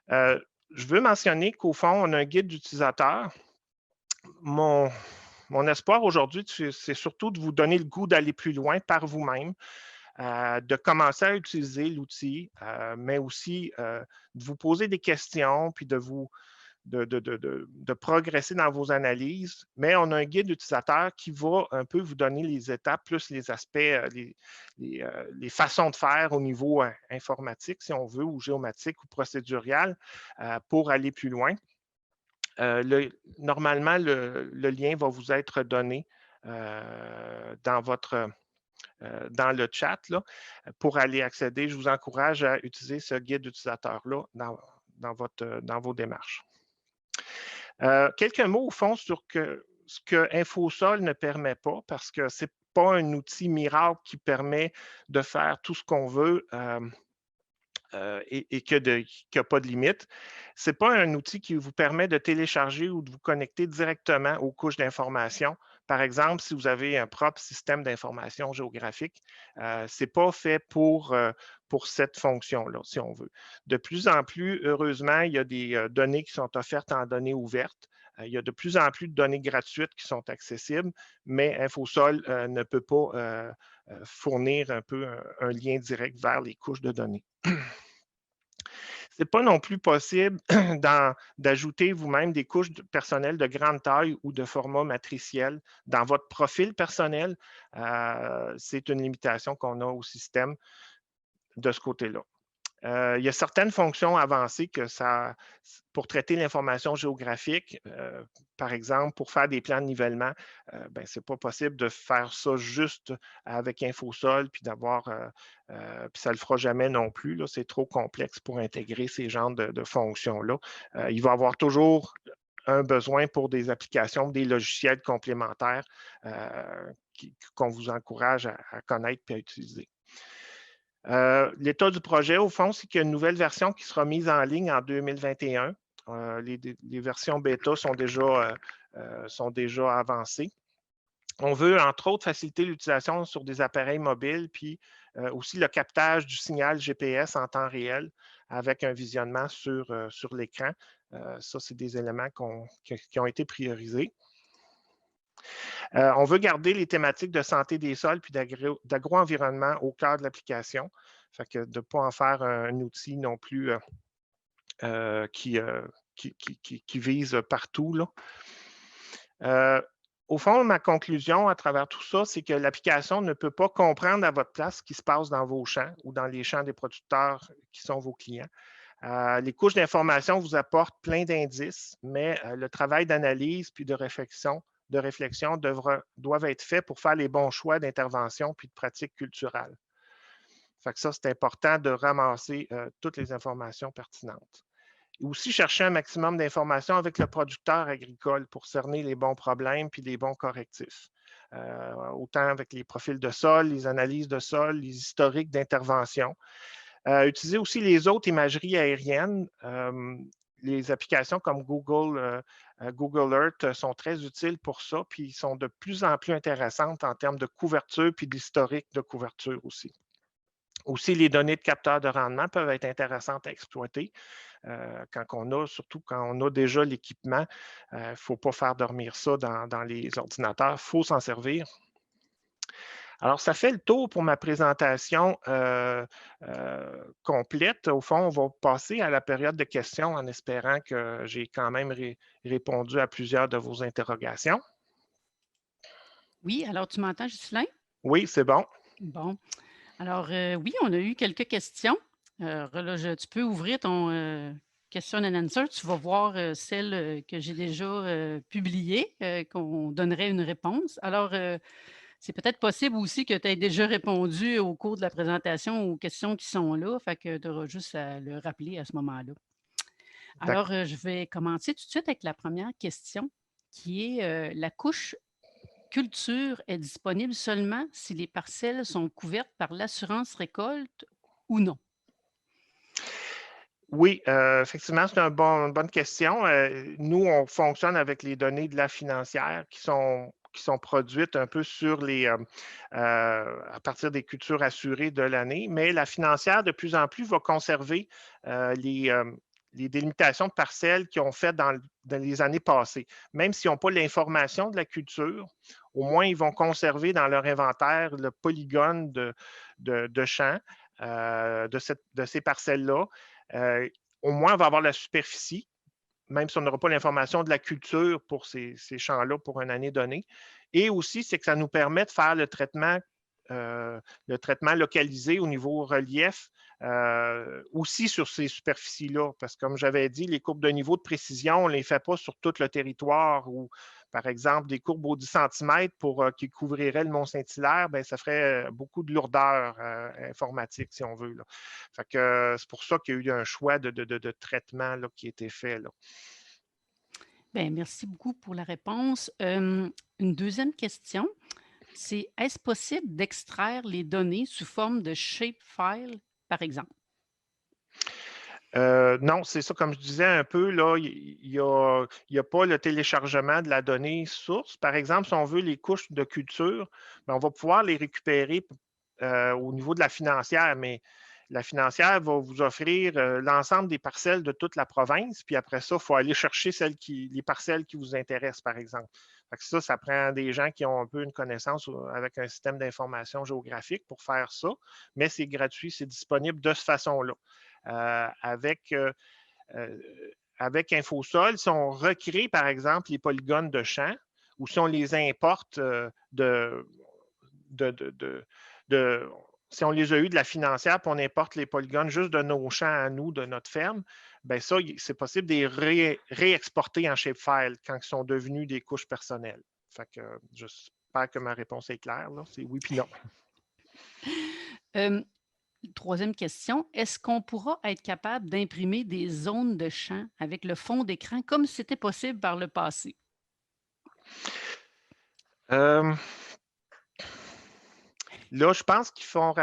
Je veux mentionner qu'au fond, on a un guide d'utilisateur. Mon espoir aujourd'hui, c'est surtout de vous donner le goût d'aller plus loin par vous-même, de commencer à utiliser l'outil, mais aussi de vous poser des questions, puis de progresser dans vos analyses. Mais on a un guide utilisateur qui va un peu vous donner les étapes, plus les aspects, les façons de faire au niveau informatique, si on veut, ou géomatique ou procédurial, pour aller plus loin. Normalement, le lien va vous être donné dans le chat là, pour aller accéder. Je vous encourage à utiliser ce guide utilisateur-là dans vos démarches. Quelques mots au fond sur ce que InfoSol ne permet pas, parce que pas un outil miracle qui permet de faire tout ce qu'on veut. Et qui n'a pas de limite. Ce n'est pas un outil qui vous permet de télécharger ou de vous connecter directement aux couches d'information. Par exemple, si vous avez un propre système d'information géographique, ce n'est pas fait pour cette fonction-là, si on veut. De plus en plus, heureusement, il y a des données qui sont offertes en données ouvertes. Il y a de plus en plus de données gratuites qui sont accessibles, mais InfoSol ne peut pas fournir un peu un lien direct vers les couches de données. Ce n'est pas non plus possible d'ajouter vous-même des couches personnelles de grande taille ou de format matriciel dans votre profil personnel. C'est une limitation qu'on a au système de ce côté-là. Il y a certaines fonctions avancées pour traiter l'information géographique, par exemple, pour faire des plans de nivellement, ce n'est pas possible de faire ça juste avec InfoSol, puis puis ça ne le fera jamais non plus. C'est trop complexe pour intégrer ces genres de fonctions-là. Il va y avoir toujours un besoin pour des applications, des logiciels complémentaires qu'on vous encourage à connaître et à utiliser. L'état du projet, au fond, c'est qu'il y a une nouvelle version qui sera mise en ligne en 2021. Les versions bêta sont déjà avancées. On veut, entre autres, faciliter l'utilisation sur des appareils mobiles, puis aussi le captage du signal GPS en temps réel avec un visionnement sur l'écran. Ça, c'est des éléments qui ont été priorisés. On veut garder les thématiques de santé des sols puis d'agro-environnement au cœur de l'application. Fait que de ne pas en faire un outil non plus qui vise partout, là. Au fond, ma conclusion à travers tout ça, c'est que l'application ne peut pas comprendre à votre place ce qui se passe dans vos champs ou dans les champs des producteurs qui sont vos clients. Les couches d'information vous apportent plein d'indices, mais le travail d'analyse puis de réflexion doivent être faits pour faire les bons choix d'intervention puis de pratiques culturelles. Fait que ça, c'est important de ramasser toutes les informations pertinentes. Et aussi chercher un maximum d'informations avec le producteur agricole pour cerner les bons problèmes puis les bons correctifs. Autant avec les profils de sol, les analyses de sol, les historiques d'intervention. Utiliser aussi les autres imageries aériennes. Les applications comme Google Earth sont très utiles pour ça, puis ils sont de plus en plus intéressantes en termes de couverture puis d'historique de couverture aussi. Aussi, les données de capteurs de rendement peuvent être intéressantes à exploiter surtout quand on a déjà l'équipement. Il ne faut pas faire dormir ça dans les ordinateurs, il faut s'en servir. Alors, ça fait le tour pour ma présentation complète. Au fond, on va passer à la période de questions en espérant que j'ai quand même répondu à plusieurs de vos interrogations. Oui, alors tu m'entends, Ghislain? Oui, c'est bon. Bon. Alors, oui, on a eu quelques questions. Là, tu peux ouvrir ton question and answer. Tu vas voir celle que j'ai déjà publiée, qu'on donnerait une réponse. Alors, c'est peut-être possible aussi que tu aies déjà répondu au cours de la présentation aux questions qui sont là. Fait que tu auras juste à le rappeler à ce moment-là. Alors, je vais commencer tout de suite avec la première question qui est la couche culture est disponible seulement si les parcelles sont couvertes par l'assurance récolte ou non? Oui, effectivement, c'est une bonne question. Nous, on fonctionne avec les données de la financière qui sont produites un peu à partir des cultures assurées de l'année, mais la financière, de plus en plus, va conserver les délimitations de parcelles qu'ils ont faites dans les années passées. Même s'ils n'ont pas l'information de la culture, au moins, ils vont conserver dans leur inventaire le polygone de champs de ces parcelles-là. Au moins, on va avoir la superficie, même si on n'aura pas l'information de la culture pour ces champs-là pour une année donnée. Et aussi, c'est que ça nous permet de faire le traitement localisé au niveau relief, aussi sur ces superficies-là. Parce que, comme j'avais dit, les courbes de niveau de précision, on ne les fait pas sur tout le territoire ou, par exemple, des courbes au 10 cm qui couvriraient le Mont-Saint-Hilaire, ça ferait beaucoup de lourdeur informatique, si on veut, là. Fait que, c'est pour ça qu'il y a eu un choix de traitement là, qui a été fait, là. Bien, merci beaucoup pour la réponse. Une deuxième question. Est-ce possible d'extraire les données sous forme de shapefile, par exemple? Non, c'est ça, comme je disais un peu, là, il y a pas le téléchargement de la donnée source. Par exemple, si on veut les couches de culture, ben, on va pouvoir les récupérer au niveau de la financière, mais la financière va vous offrir l'ensemble des parcelles de toute la province, puis après ça, il faut aller chercher les parcelles qui vous intéressent, par exemple. Fait que ça prend des gens qui ont un peu une connaissance avec un système d'information géographique pour faire ça, mais c'est gratuit, c'est disponible de cette façon-là. Euh, avec, euh, euh, avec InfoSol, si on recrée, par exemple, les polygones de champ, ou si on les importe de, de, de, de si on les a eus de la financière, puis on importe les polygones juste de nos champs à nous, de notre ferme, bien ça, c'est possible de les réexporter en shapefile quand ils sont devenus des couches personnelles. Fait que j'espère que ma réponse est claire. C'est oui puis non. Euh, Troisième question, est-ce qu'on pourra être capable d'imprimer des zones de champ avec le fond d'écran comme c'était possible par le passé? Euh, Là, je pense qu'ils font.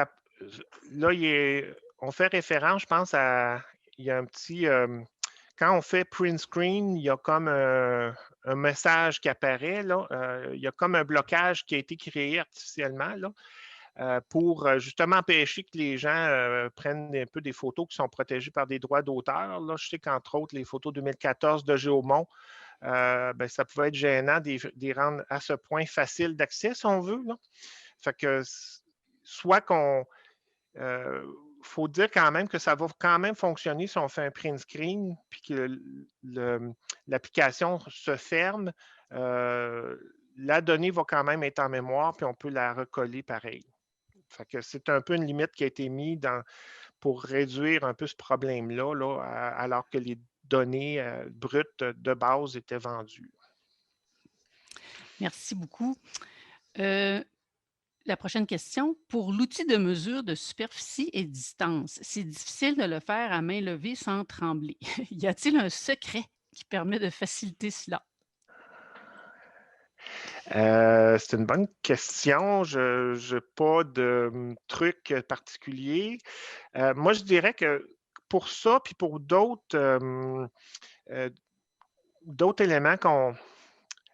Là, on fait référence, je pense, à. Il y a un petit. Quand on fait print screen, il y a comme un message qui apparaît. Là. Il y a comme un blocage qui a été créé artificiellement là, pour justement empêcher que les gens prennent un peu des photos qui sont protégées par des droits d'auteur. Là. Je sais qu'entre autres, les photos 2014 de Géomont, ben, ça pouvait être gênant de les rendre à ce point facile d'accès, si on veut. Là. Fait que soit qu'on. Faut dire quand même que ça va quand même fonctionner si on fait un print screen puis que l'application se ferme. euh, la donnée va quand même être en mémoire puis on peut la recoller pareil. Fait que c'est un peu une limite qui a été mise pour réduire un peu ce problème-là, là, alors que les données brutes de base étaient vendues. Merci beaucoup. La prochaine question. Pour l'outil de mesure de superficie et distance, c'est difficile de le faire à main levée sans trembler. Y a-t-il un secret qui permet de faciliter cela? C'est une bonne question. Je n'ai pas de truc particulier. Moi, je dirais que pour ça, puis pour d'autres éléments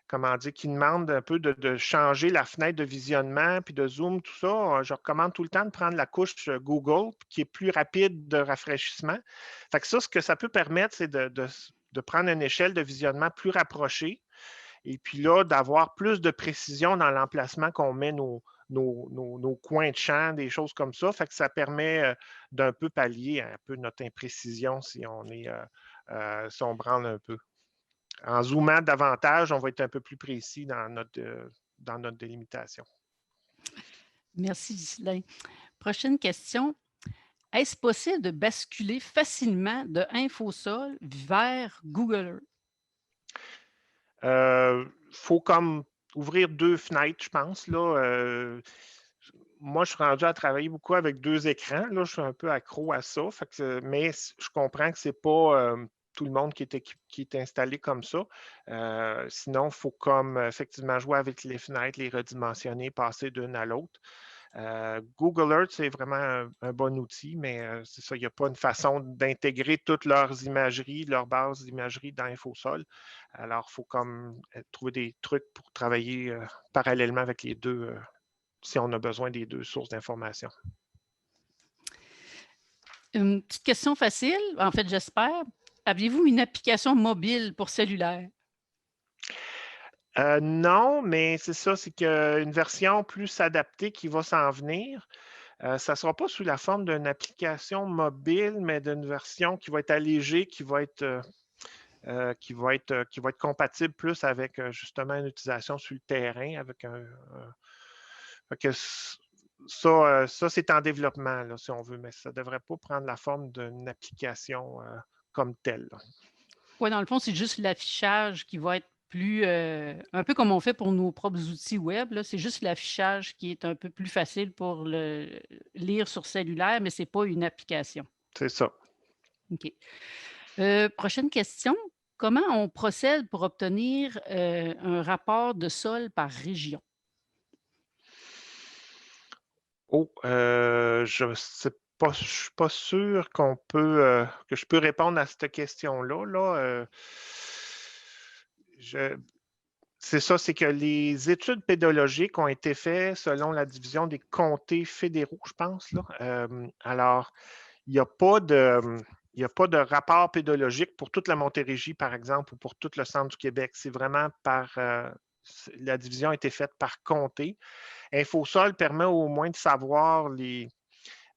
comment dire, qui demandent un peu de changer la fenêtre de visionnement, puis de zoom, tout ça, je recommande tout le temps de prendre la couche Google, qui est plus rapide de rafraîchissement. Fait que ça, ce que ça peut permettre, c'est de prendre une échelle de visionnement plus rapprochée, et puis là, d'avoir plus de précision dans l'emplacement qu'on met nos coins de champ, des choses comme ça. Fait que ça permet d'un peu pallier un peu notre imprécision si on branle un peu. En zoomant davantage, on va être un peu plus précis dans notre délimitation. Merci, Ghislain. Prochaine question. Est-ce possible de basculer facilement de InfoSol vers Google Earth? Faut comme ouvrir deux fenêtres, je pense. Là, moi, je suis rendu à travailler beaucoup avec deux écrans. Là, je suis un peu accro à ça. Mais je comprends que ce n'est pas tout le monde qui est installé comme ça. Sinon, il faut comme effectivement jouer avec les fenêtres, les redimensionner, passer d'une à l'autre. Google Earth, c'est vraiment un bon outil, mais c'est ça, il n'y a pas une façon d'intégrer toutes leurs imageries, leurs bases d'imagerie dans InfoSol. Alors, il faut comme trouver des trucs pour travailler parallèlement avec les deux, si on a besoin des deux sources d'information. Une petite question facile, en fait, j'espère. Aviez-vous une application mobile pour cellulaire? Non, mais c'est ça, c'est qu'une version plus adaptée qui va s'en venir. Ça ne sera pas sous la forme d'une application mobile, mais d'une version qui va être allégée, qui va être compatible plus avec justement une utilisation sur le terrain, avec ça, c'est en développement, là, si on veut, mais ça ne devrait pas prendre la forme d'une application comme telle. Oui, dans le fond, c'est juste l'affichage qui va être plus, un peu comme on fait pour nos propres outils web, là, c'est juste l'affichage qui est un peu plus facile pour le lire sur cellulaire, mais ce n'est pas une application. C'est ça. OK. Prochaine question. Comment on procède pour obtenir un rapport de sol par région? Oh, je sais pas, je suis pas sûr que je peux répondre à cette question-là, là. Je C'est ça, c'est que les études pédologiques ont été faites selon la division des comtés fédéraux, je pense, là. Alors, il n'y a pas de, il y a pas de rapport pédologique pour toute la Montérégie, par exemple, ou pour tout le centre du Québec. C'est vraiment la division a été faite par comté. Infosol permet au moins de savoir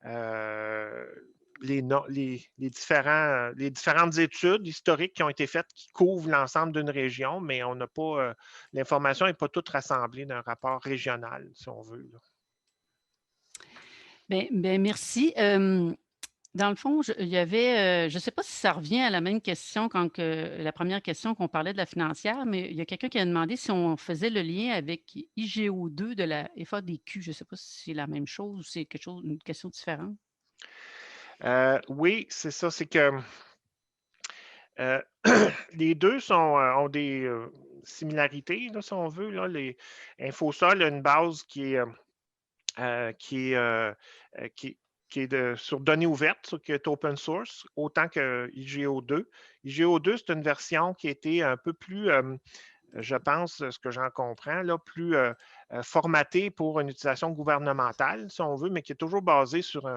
euh, les différentes études historiques qui ont été faites qui couvrent l'ensemble d'une région, mais on n'a pas l'information n'est pas toute rassemblée d'un rapport régional, si on veut, là. Ben, merci. Dans le fond, il y avait, je ne sais pas si ça revient à la même question quand la première question qu'on parlait de la financière, mais il y a quelqu'un qui a demandé si on faisait le lien avec IGO2 de la FADQ. Je ne sais pas si c'est la même chose ou c'est une question différente. Oui, c'est ça, c'est que euh, les deux ont des similarités, là, si on veut. Là. Infosol a une base qui est, qui est sur données ouvertes, qui est open source, autant que IGO2. IGO2, c'est une version qui a été un peu plus, je pense, ce que j'en comprends, là, plus formatée pour une utilisation gouvernementale, si on veut, mais qui est toujours basée sur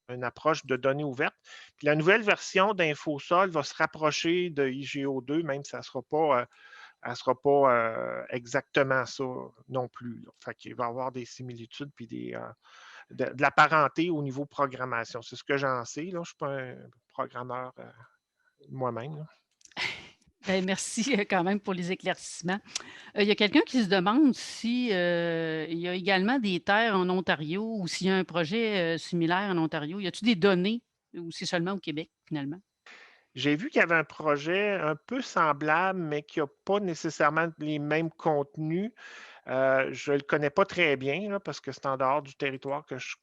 une approche de données ouvertes. Puis la nouvelle version d'InfoSol va se rapprocher de IGO2, même si elle sera pas exactement ça non plus, là. Fait qu'il va y avoir des similitudes puis de la parenté au niveau programmation. C'est ce que j'en sais. Là. Je ne suis pas un programmeur moi-même, là. Ben, merci quand même pour les éclaircissements. Il y a quelqu'un qui se demande si il y a également des terres en Ontario ou s'il y a un projet similaire en Ontario. Y a-t-il des données ou c'est seulement au Québec finalement? J'ai vu qu'il y avait un projet un peu semblable, mais qui n'a pas nécessairement les mêmes contenus. Je ne le connais pas très bien là, parce que c'est en dehors du territoire que je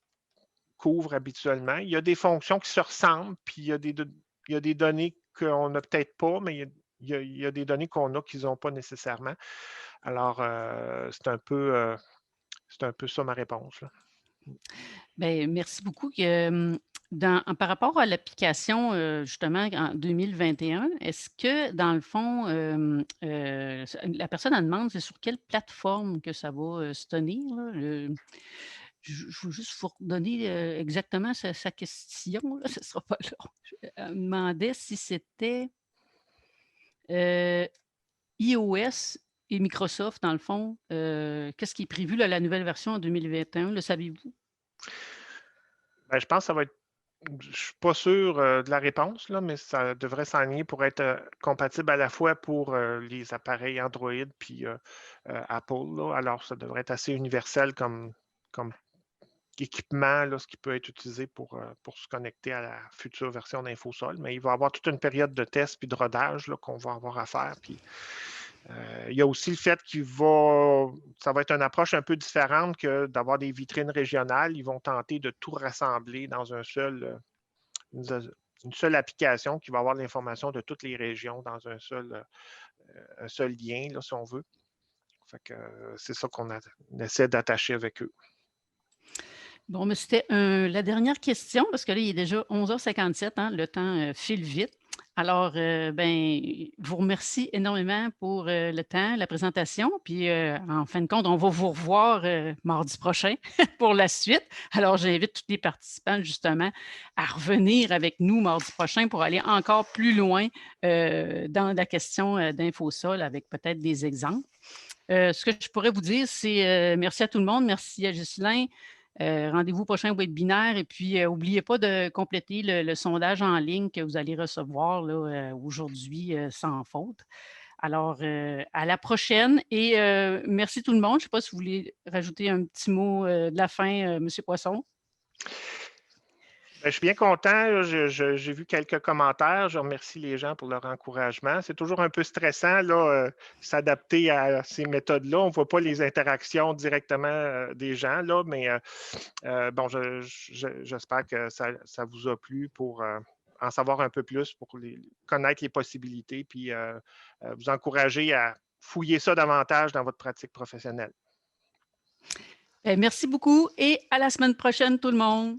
couvre habituellement. Il y a des fonctions qui se ressemblent, puis il y a des données qu'on n'a peut-être pas, mais il y a des données qu'on a qu'ils n'ont pas nécessairement. Alors, c'est un peu ça ma réponse, là. Ben, merci beaucoup. Par rapport à l'application, justement, en 2021, est-ce que, dans le fond, la personne, elle demande, c'est sur quelle plateforme que ça va se tenir, là? Je veux juste vous redonner exactement sa question, là, ce ne sera pas long. Elle me demandait si c'était euh, iOS et Microsoft, dans le fond, qu'est-ce qui est prévu, là, la nouvelle version en 2021, le savez-vous? Ben, je pense que ça va être. Je ne suis pas sûr de la réponse, là, mais ça devrait s'enligner pour être compatible à la fois pour les appareils Android puis Apple, là. Alors, ça devrait être assez universel comme équipement, là, ce qui peut être utilisé pour se connecter à la future version d'InfoSol. Mais il va y avoir toute une période de test puis de rodage là, qu'on va avoir à faire. Puis, il y a aussi le fait ça va être une approche un peu différente que d'avoir des vitrines régionales. Ils vont tenter de tout rassembler dans une seule application qui va avoir l'information de toutes les régions dans un seul lien, là, si on veut. Fait que, c'est ça on essaie d'attacher avec eux. Bon, mais c'était la dernière question, parce que là, il est déjà 11h57, hein, le temps file vite. Alors, ben, je vous remercie énormément pour le temps, la présentation. Puis, en fin de compte, on va vous revoir mardi prochain pour la suite. Alors, j'invite tous les participants, justement, à revenir avec nous mardi prochain pour aller encore plus loin dans la question d'InfoSol avec peut-être des exemples. Ce que je pourrais vous dire, c'est merci à tout le monde. Merci à Ghislain. Rendez-vous au prochain webinaire et puis n'oubliez pas de compléter le sondage en ligne que vous allez recevoir là, aujourd'hui sans faute. Alors, à la prochaine et merci tout le monde. Je ne sais pas si vous voulez rajouter un petit mot de la fin, M. Poisson. Ben, je suis bien content. J'ai vu quelques commentaires. Je remercie les gens pour leur encouragement. C'est toujours un peu stressant, là, s'adapter à ces méthodes-là. On ne voit pas les interactions directement des gens, là, mais bon, j'espère que ça vous a plu pour en savoir un peu plus, pour connaître les possibilités, puis vous encourager à fouiller ça davantage dans votre pratique professionnelle. Ben, merci beaucoup et à la semaine prochaine, tout le monde.